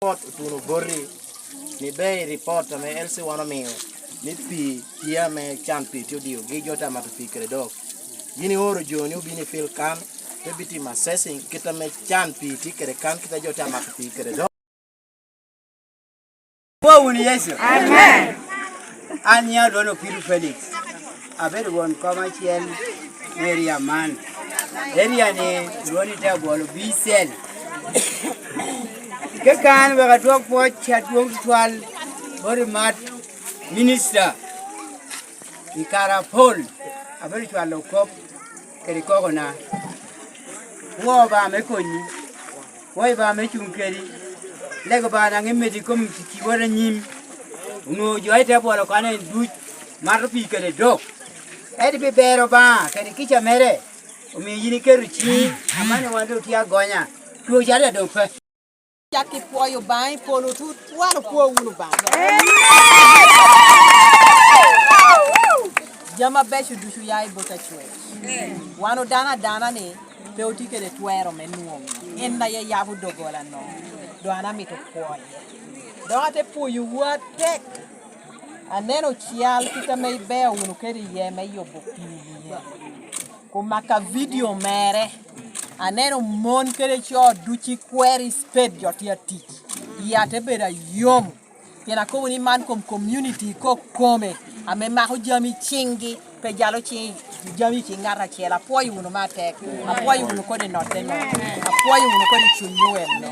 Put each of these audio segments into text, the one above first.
Report tuno gorri ni be report me elsi wana mio ni pi tia me chan pi tio dio gi jota ma pi kre dok yini oro joni ubini fil kan te biti assessing kita me chan pi ti kre kan kita jota ma pi kre dok wo wuni yesu Amen. anya dono piru Felix abere won koma chien area man area ni roni ta bolo bisel ke kan ba dok po chat wong twal bori mat minister ikara pol abere twal lokop keri ko na wo ba me koni wo ba me chunkeri lego ba na ngemedi kom ki wora nyim no joite bolo kane du mar pi kere dok edi be bero ba keri kicha mere o mi yini keru chi amane wando tia gonya tu jare do pe Jaki po yo bai polo tu wano po unu ba. Jama beshu dushu yai bota chwe. Wano dana ne pe otike de tuero menuom. Enda ye yabu dogola no. Do ana mi to po. Do ate po yu wat tek. Aneno chial kita me be unu keri ye me yo bopi. Ko maka video mere. Aneno mon kere cho duchi query sped jotia tich yate beda yom kena ko ni man kom community ko kome ame ma ko jami chingi pe jalo chi jami chingara chela poy uno matek apoy uno ko de note no apoy uno ko de chunyuel no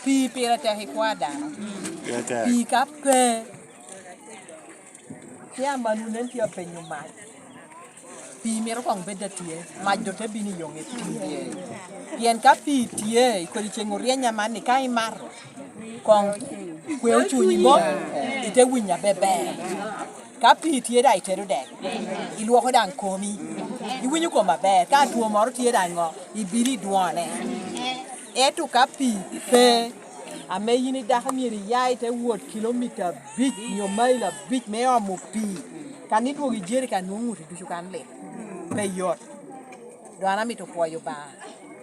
pi pera te kwada pi kape ya manu nenti apenyo ma pi mero kong beda tie majo te bini yonge tie yen ka pi tie ko li chengo rienya mani kai maro kong kwe ochunyi mo ite winya bebe ka pi tie dai teru de iluoko dan komi iwinyu ko maber ka tuo moro tie dan ngo ibiri duone etu ka pi pe ame yini da hamiri yai te wuot kilomita bit nyo maila bit me omo pi kani duogi jeri kan nunguti duchu kan le pe yot do ana mi to poyo ba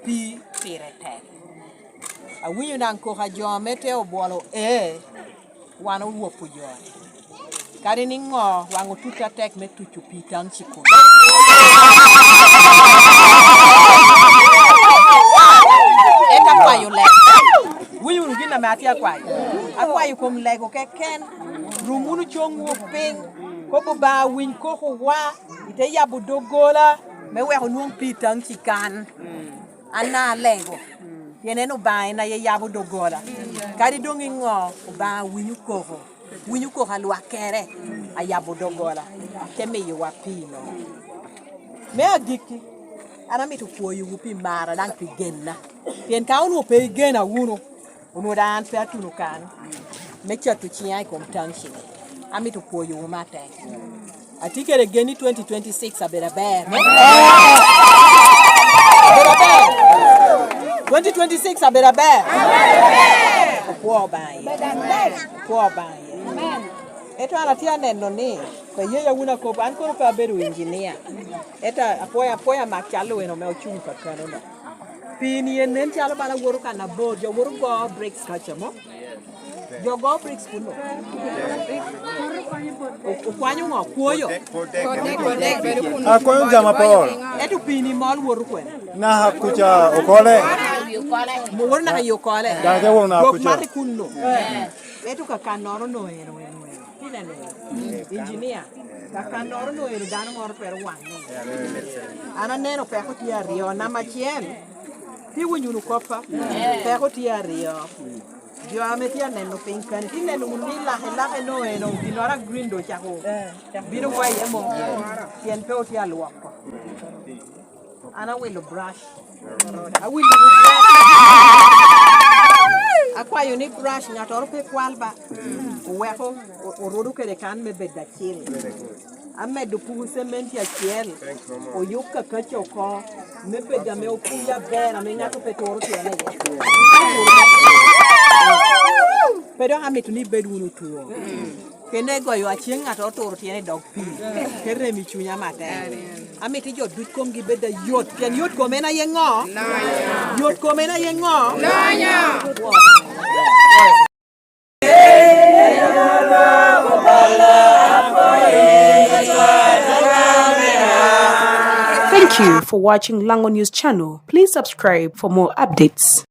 pi pirete a winyo nan ko ha jome te obolo wano wo puyo kari ni ngo wango tuta tek me tuchu pi tan chiku eta kwayo le winyo ngina mati akwayo kom lego ke ken rumunu chongu ping ko ba win ko wa ite yabu dogola me we ho nuong pitang chikan ana lego yene no ba na ye yabu dogola kari dongi ngo ba winyu ko halwa kere a yabu dogola keme yo wapino me adiki ana mi to poyu wupi mara dan pi genna yen ka unu pe gena wuno unu dan pe atunu kan me chatu chiai kom tangshi ami to poyu mate atike le geni 2026 abera bear 2026 abera bear po bai eto ana tia neno ni pe ye wuna ko an ko pa beru engineer eta apoya makalo eno me ochung pa kano no pini enen chalo bana woro kana bo jo woro go breaks kachamo jo go breaks kuno ukwanyo ngo kuoyo Akoyo jama por. etu pini mol woro kwen Na hakucha okole. woro na yokole Da je woro na hakucha. mari kuno etu ka kanoro no eno pinane engineer ka kanoro no eno dano moro per wanne ana neno pe ko tia rio na machien ti wunyunu kopa pe ko tia rio yo ame tia neno pinkan ti neno unila hela no eno binora green do chako bino wa yemo tien pe o tia luoko ana wilo brush I will akwayo ni brush ngatoro pe kwalba weko orodu kede kan me bedda chiri ame do pu sementi achiel oyuka kacho ko me bedda me opuya bera me ngato pe toro tiene pero ame tu ni bedunu tuo kene goyo achieng ngato toro tiene dog pi kere mi chunya mate ame ti jo dut kom gi bedda yot ken yot komena yengo yot komena yengo Lanya. Thank you for watching Lango News channel. Please subscribe for more updates.